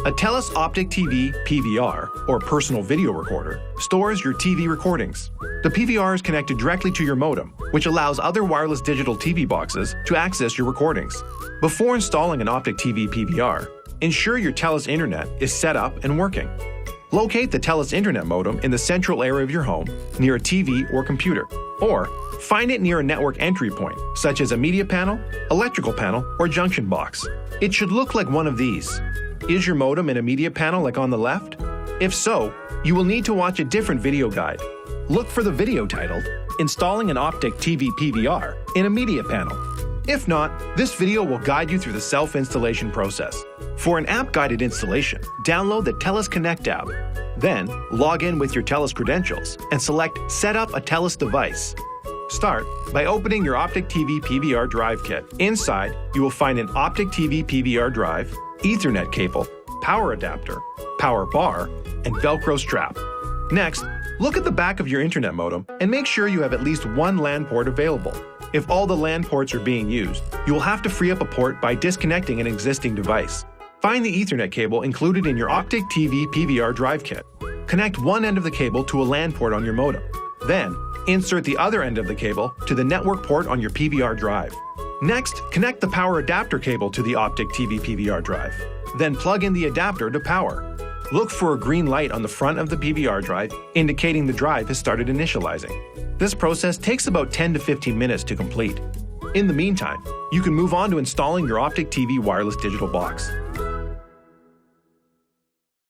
A TELUS OPTIK TV PVR, or personal video recorder, stores your TV recordings. The PVR is connected directly to your modem, which allows other wireless digital TV boxes to access your recordings. Before installing an OPTIK TV PVR, ensure your TELUS internet is set up and working. Locate the TELUS internet modem in the central area of your home, near a TV or computer, or find it near a network entry point, such as a media panel, electrical panel, or junction box. It should look like one of these. Is your modem in a media panel like on the left? If so, you will need to watch a different video guide. Look for the video titled, Installing an OPTIK TV PVR in a media panel. If not, this video will guide you through the self-installation process. For an app-guided installation, download the TELUS Connect app. Then, log in with your TELUS credentials and select Set up a TELUS device. Start by opening your OPTIK TV PVR drive kit. Inside, you will find an OPTIK TV PVR drive, Ethernet cable, power adapter, power bar, and Velcro strap. Next, look at the back of your internet modem and make sure you have at least one LAN port available. If all the LAN ports are being used, you will have to free up a port by disconnecting an existing device. Find the Ethernet cable included in your OPTIK TV PVR drive kit. Connect one end of the cable to a LAN port on your modem. Then, insert the other end of the cable to the network port on your PVR drive. Next, connect the power adapter cable to the OPTIK TV PVR drive. Then plug in the adapter to power. Look for a green light on the front of the PVR drive indicating the drive has started initializing. This process takes about 10 to 15 minutes to complete. In the meantime, you can move on to installing your OPTIK TV wireless digital box.